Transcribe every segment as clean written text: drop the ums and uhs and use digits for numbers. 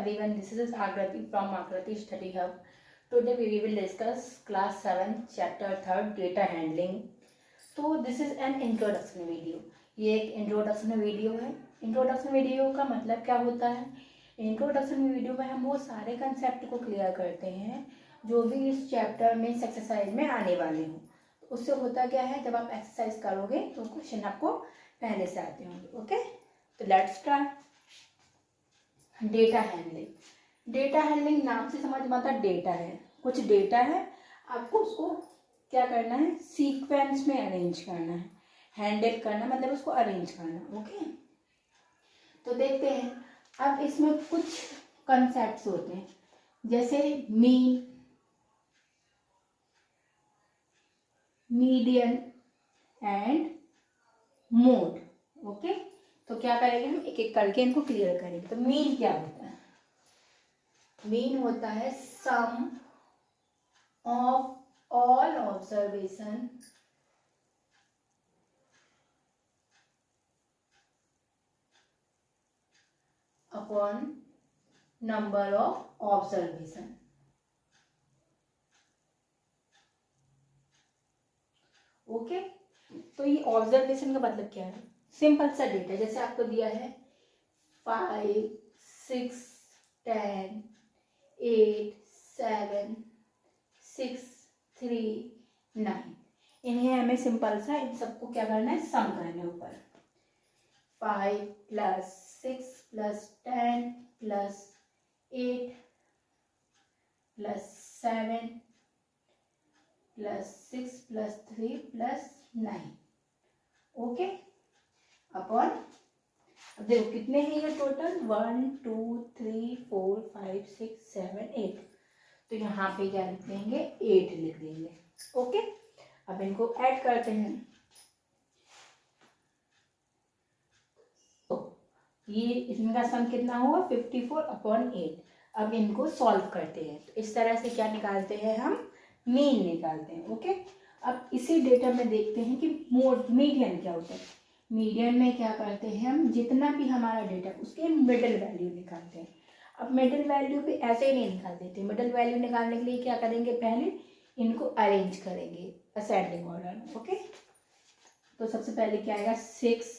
everyone, this is Agrati from Agrati Study Hub. Today we will discuss class 7 chapter 3 data handling. तो this is an introduction video. ये एक introduction video है. Introduction video का मतलब क्या होता है? इंट्रोडक्शन वीडियो में हम वो सारे कंसेप्ट को क्लियर करते हैं जो भी इस चैप्टर में इस एक्सरसाइज में आने वाले हों. उससे होता क्या है, जब आप एक्सरसाइज करोगे तो क्वेश्चन आपको पहले से आते होंगे. ओके, तो let's start. Data handling. Data handling नाम से समझ में आता है, डेटा है, कुछ डेटा है, आपको उसको क्या करना है, सीक्वेंस में अरेंज करना है. हैंडल करना मतलब उसको अरेंज करना. ओके, तो देखते हैं. अब इसमें कुछ कंसेप्ट्स होते हैं जैसे mean, median and mode. Okay, तो क्या करेंगे हम, एक एक करके इनको क्लियर करेंगे. तो मीन क्या होता है? मीन होता है sum of all observation upon number of observation. Okay, तो ये ऑब्जर्वेशन का मतलब क्या है? सिंपल सा डेटा, जैसे आपको दिया है 5, 6, 10, 8, 7, 6, 3, 9. इन्हें हमें सिंपल सा इन सबको क्या करना है, सम करना है ऊपर. 5 + 6 + 10 + 8 + 7 + 6 + 3 + 9. ओके, अपॉन, अब देखो कितने हैं ये टोटल, 1 2 3 4 5 6 7 8. तो यहाँ पे क्या लिख देंगे, 8 लिख देंगे. ओके, अब इनको ऐड करते हैं. तो ये इनका सम कितना हुआ, 54/8. अब इनको सॉल्व करते हैं. तो इस तरह से क्या निकालते हैं हम, मीन निकालते हैं. ओके, अब इसी डेटा में देखते हैं कि मोड, मीडियन क्या होता है. मीडियन में क्या करते हैं हम, जितना भी हमारा डेटा उसके मिडिल वैल्यू निकालते हैं. अब मिडिल वैल्यू भी ऐसे ही नहीं निकाल देते. मिडिल वैल्यू निकालने के लिए क्या करेंगे, पहले इनको अरेंज करेंगे असेंडिंग ऑर्डर में. ओके, तो सबसे पहले क्या आएगा, 6,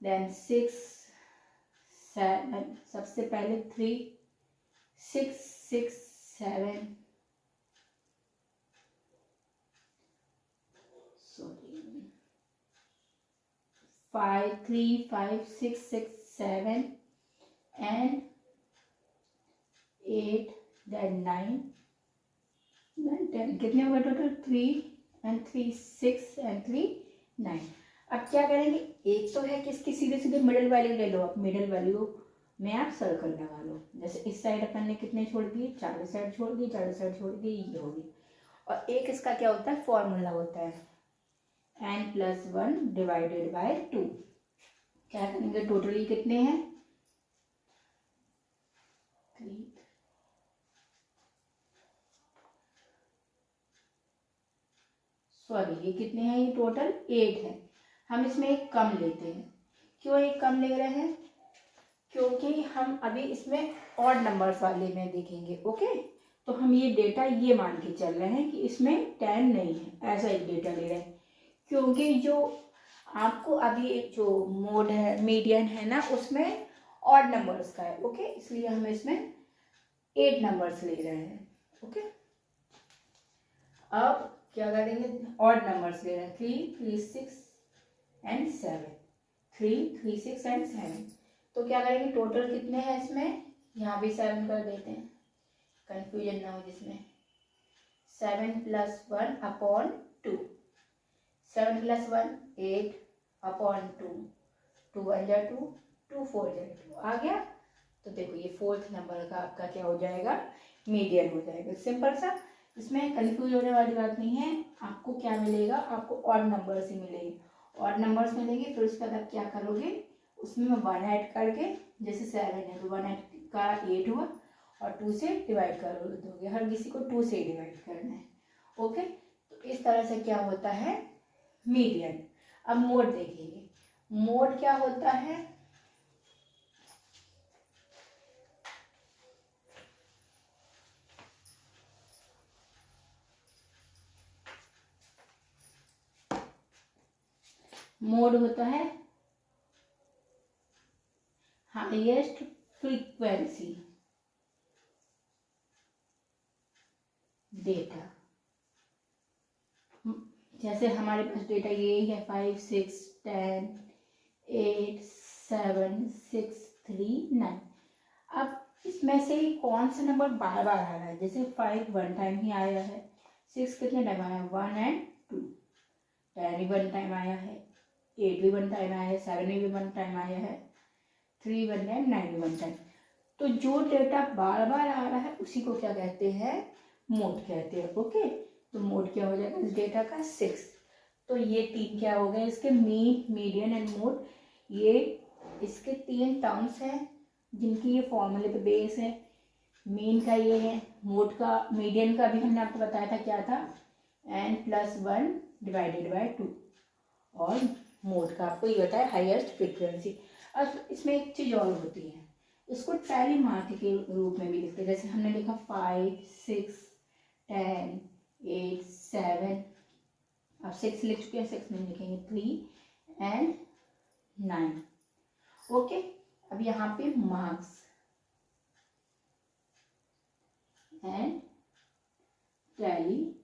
देन 6, 7, सबसे पहले 3, 6, 6, 7, 5, 3, 5, 6, 6, 7 and 8, then 9, then 10. कितने हुए टोटल, 3 and 3 6 and 3 9. अब क्या करेंगे, एक तो है कि इसकी सीधे सीधे मिडिल वैल्यू ले लो. आप मिडिल वैल्यू में आप सर्कल लगा लो. जैसे इस साइड अपन ने कितने छोड़ दिए, 4 साइड छोड़ दी, 4 साइड छोड़ दी, ये होगी. और एक इसका क्या होता है, फॉर्मूला होता है n+1 / 2. क्या करेंगे, टोटली कितने हैं, 3, सॉरी ये कितने हैं, ये टोटल 8 है. हम इसमें एक कम लेते हैं. क्यों एक कम ले रहे हैं, क्योंकि हम अभी इसमें ऑड नंबर्स वाले में देखेंगे. ओके, तो हम ये डेटा ये मान के चल रहे हैं कि इसमें 10 नहीं है, ऐसा एक डेटा ले रहे हैं. क्योंकि जो आपको अभी जो मोड है, मीडियन है ना, उसमें ऑड नंबर्स का है. ओके, इसलिए हम इसमें 8 नंबर्स ले रहे हैं. ओके, अब क्या करेंगे, ऑड नंबर्स ले रहे हैं, 3, 3, 6 and 7, 3, 3, 6 and 7. तो क्या करेंगे, टोटल कितने हैं इसमें, यहाँ भी 7 कर देते हैं, कंफ्यूजन ना हो जिसमें. 7 + 1/2. 7 + 1 8/2. 2 1 जा 2, 2 4 जा 2. आ गया. तो देखो ये 4th नंबर का आपका क्या हो जाएगा, मीडियन हो जाएगा. सिंपल सा, इसमें कंफ्यूज होने वाली बात नहीं है. आपको क्या मिलेगा, आपको ऑड नंबर्स ही मिलेंगे. ऑड नंबर्स मिलेंगे, फिर उसके बाद आप क्या करोगे, उसमें 1 ऐड करके, जैसे 7 है तो 1 ऐड का 8 हुआ, और 2 से डिवाइड कर दोगे. हर किसी को 2 से डिवाइड करना है. ओके, तो इस तरह से क्या होता है, मीडियन. अब मोड देखेंगे. मोड क्या होता है, मोड होता है हाईएस्ट फ्रीक्वेंसी डेटा। जैसे हमारे पास डेटा ये है 5 6 10 8 7 6 3 9। अब इसमें से कौन सा नंबर बार बार आ रहा है? जैसे 5 वन टाइम ही आया है, 6 कितने टाइम आया है? 1 एंड 2। 10 भी वन टाइम आया है, 8 भी वन टाइम आया है, 7 भी वन टाइम आया है, 3 वन टाइम, 9 भी वन टाइम। तो जो डेटा बार बार आ रहा है उसी को क्या कहते हैं? मोड कहते हैं। ओके, तो मोड क्या हो जाएगा इस डेटा का? 6। तो ये 3 क्या हो गए इसके? Mean, median and mode. ये इसके 3 टर्म्स हैं जिनकी ये फॉर्मूले पे बेस है। मीन का ये है, मोड का, मीडियन का भी हमने आपको बताया था क्या था? n+1 divided by 2। और मोड का आपको ये बताया हाईएस्ट फ्रीक्वेंसी। अब इसमें एक चीज़ और होती है, इसको टैली मार्क के रूप में भी लिखते हैं। जैसे हमने लिखा 5 6 10 8 7, अब 6 लिख चुके हैं, 6 में लिखेंगे 3 एंड 9। ओके, अब यहाँ पे marks and tally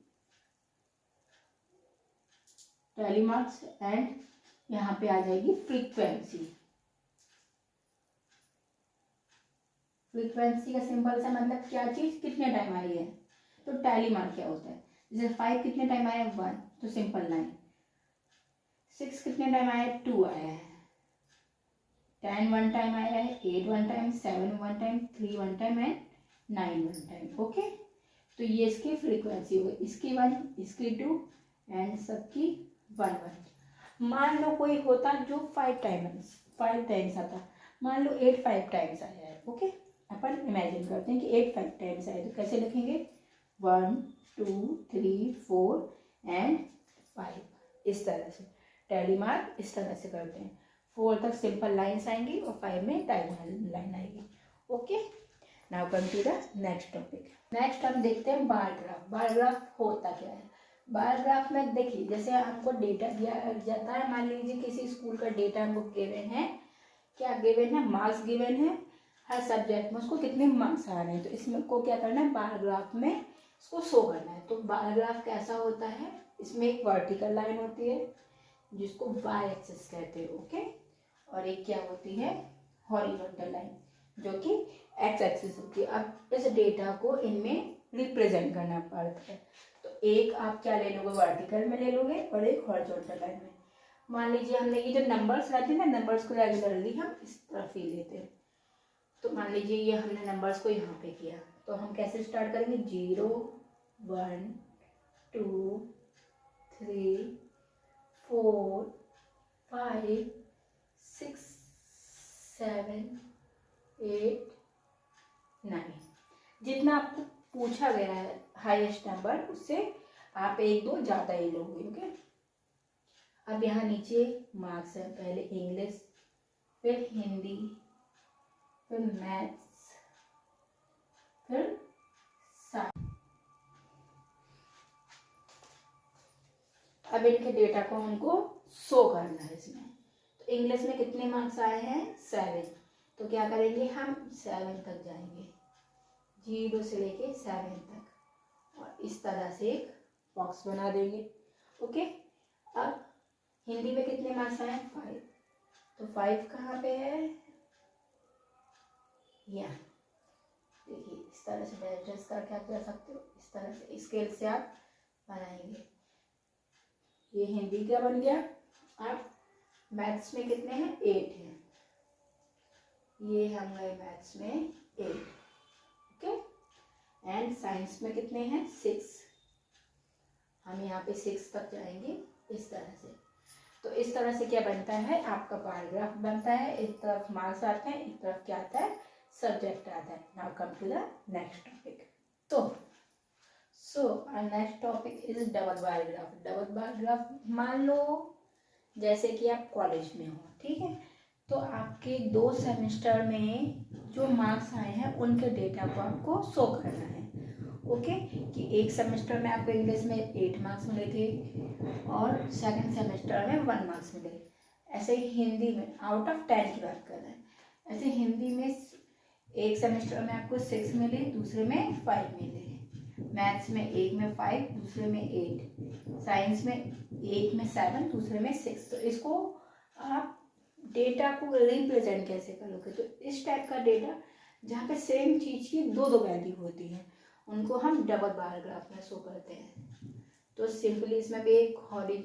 marks and यहाँ पे आ जाएगी फ्रीक्वेंसी। फ्रीक्वेंसी का सिंपल सा मतलब क्या चीज कितने टाइम आई है। तो टैली मार्क क्या होता है? जैसे 5 कितने टाइम आया है? 1, तो सिंपल 9। 6 कितने टाइम आया है? 2 आया है। 10 वन टाइम आया है, 8 one time, 7 one time, 3 one time and 9 one time. Okay, तो ये इसकी फ्रीक्वेंसी हो गई, इसकी 1, इसकी 2 एंड सबकी 1 1। मान लो कोई होता जो 5 टाइम्स आता, मान लो 8 5 टाइम्स आया है। ओके, अपन इमेजिन करते हैं कि 8 5 टाइम्स आए, तो कैसे लिखेंगे? 1 2 3 4 एंड 5। इस तरह से टैली मार्क इस तरह से करते हैं। 4 तक सिंपल लाइन्स आएंगी और 5 में डायगोनल लाइन आएगी। Okay, now come to the next topic. Next हम देखते हैं बार ग्राफ। बार ग्राफ होता क्या है? बार ग्राफ में देखिए, जैसे हमको डेटा दिया जाता है, मान लीजिए किसी स्कूल का डेटा हमको गिवन है, क्या गिवन है? मार्क्स गिवन है, हर सब्जेक्ट में उसको कितने मार्क्स आ रहे हैं, तो इसमें को क्या करना है? बार ग्राफ में इसको शो करना है। तो बार ग्राफ कैसा होता है? इसमें एक वर्टिकल लाइन होती है जिसको वाई एक्सिस कहते हैं। ओके, और एक क्या होती है? हॉरिजॉन्टल लाइन जो कि एक्स एक्सिस होती है। अब इस डेटा को इनमें रिप्रेजेंट करना पड़ता है। तो एक आप क्या ले लोगे? वर्टिकल में ले लोगे और एक हॉरिजॉन्टल लाइन में। मान लीजिए हमने ये जो नंबर्स रहते हैं ना, नंबर्स को रेगुलरली हम इस तरफ ही लेते हैं। तो मान लीजिए ये हमने नंबर्स को यहाँ पे किया, तो हम कैसे स्टार्ट करेंगे? 0 1 2 3 4 5 6 7 8 9। जितना आपको पूछा गया है हाईएस्ट नंबर, उससे आप 1 2 ज़्यादा ही लोगे। ओके, अब यहाँ नीचे मार्क्स है, पहले इंग्लिश, फिर हिंदी, फिर मैथ्स, फिर साइंस। अब इनके डेटा को हमको शो करना है इसमें। तो इंग्लिश में कितने मार्क्स आए हैं? 7। तो क्या करेंगे हम? 7 तक जाएंगे, 0 से लेके 7 तक, और इस तरह से एक बॉक्स बना देंगे। ओके, अब हिंदी में कितने मार्क्स आए हैं? 5। तो 5 कहाँ पे है? यहाँ देखिए, इस तरह से डायरेक्ट करके आप कर सकते हो। इस तरह से स्केल से आप बनाएंगे। ये हिंदी का बन गया। अब मैथ्स में कितने हैं? 8 हैं। ये हम गए मैथ्स में 8। ओके, एंड साइंस में कितने हैं? 6। हम यहाँ पे 6 तक जाएंगे इस तरह से। तो इस तरह से क्या बनता है? आपका पैराग्राफ बनता है। एक तरफ मार्क्स आते हैं, एक तरफ क्या आता है? सब्जेक्ट आता है। Now come to the next topic. So our next topic is double bar graph. Double bar graph, मान लो जैसे कि आप कॉलेज में हो, ठीक है, तो आपके 2 सेमेस्टर में जो मार्क्स आए हैं उनके डेटा को आपको शो करना है। ओके, कि एक सेमेस्टर में आपको इंग्लिश में 8 मार्क्स मिले थे और सेकंड सेमेस्टर में 1 मार्क्स मिले। ऐसे ही हिंदी में आउट ऑफ 10 की बात कर रहे हैं, ऐसे हिंदी में एक सेमेस्टर में आपको 6 मिले, दूसरे में 5 मिले, मैथ्स में एक में 5, दूसरे में 8, साइंस में एक में 7, दूसरे में 6। तो इसको आप डेटा को रिप्रेजेंट कैसे करोगे, तो इस टाइप का डेटा जहाँ पे सेम चीज़ की दो दो वैल्यू होती है उनको हम डबल बार ग्राफ में शो करते हैं। तो सिंपली इसमें भी एक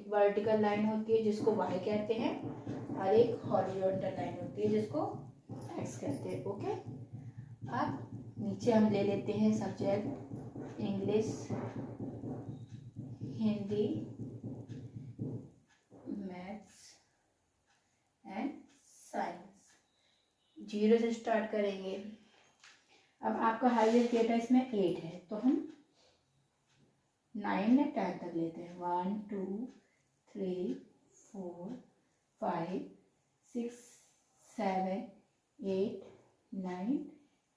वर्टिकल लाइन होती है जिसको y कहते हैं और एक हॉरिजॉन्टल लाइन होती है जिसको x कहते हैं। ओके, अब नीचे हम ले लेते हैं subject English, Hindi, maths and science. 0 से स्टार्ट करेंगे। अब आपका हाईएस्ट डेटा इसमें 8 है तो हम 9 या 10 तक लेते हैं। 1 2 3 4 5 6 7 8 9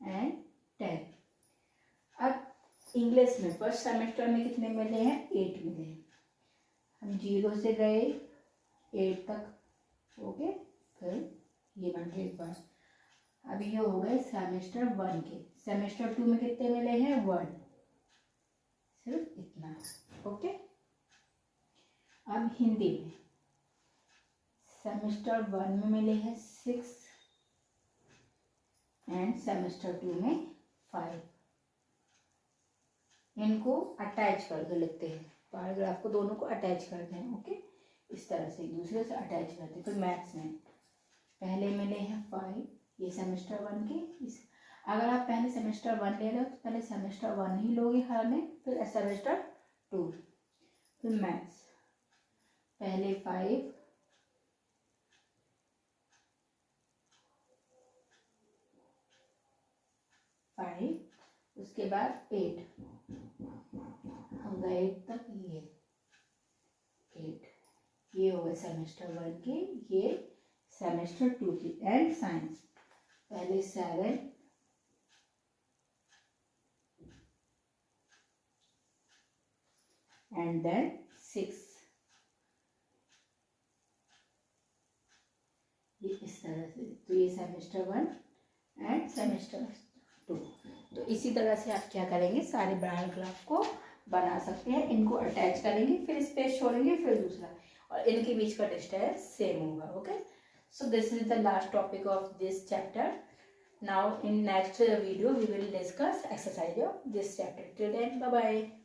एंड 10। अब इंग्लिश में फर्स्ट सेमेस्टर में कितने मिले हैं, 8 मिले हैं। हम 0 से गए 8 तक। ओके, फिर ये बन गए एक बार। अब ये हो गए सेमेस्टर 1 के। सेमेस्टर 2 में कितने मिले हैं, 1, सिर्फ इतना। ओके, अब हिंदी में सेमेस्टर 1 में मिले हैं 6 एंड सेमेस्टर 2 में 5। इनको अटैच करके लिखते हैं, पैराग्राफ को दोनों को अटैच करते हैं। ओके, इस तरह से एक दूसरे से अटैच करते हैं। फिर मैथ्स में पहले मिले हैं 5, ये सेमेस्टर 1 के। इस अगर आप पहले सेमेस्टर 1 ले रहे हो तो पहले सेमेस्टर 1 ही लोगे हर में, फिर सेमेस्टर 2। फिर मैथ्स पहले 5, उसके बाद 8, हम गए तक ये 8। ये हो गए सेमेस्टर 1 के, ये सेमेस्टर 2 की। एंड साइंस पहले 7 एंड देन 6। ये इस तरह से, तो ये सेमेस्टर 1 एंड सेमेस्टर 2। तो इसी तरह से आप क्या करेंगे, सारे बार ग्राफ को बना सकते हैं। इनको अटैच करेंगे, फिर स्पेस छोड़ेंगे, फिर दूसरा, और इनके बीच का डिस्टेंस सेम होगा। Okay, so this is the last topic of this chapter. Now in next video we will discuss exercise of this chapter. Till then, bye bye.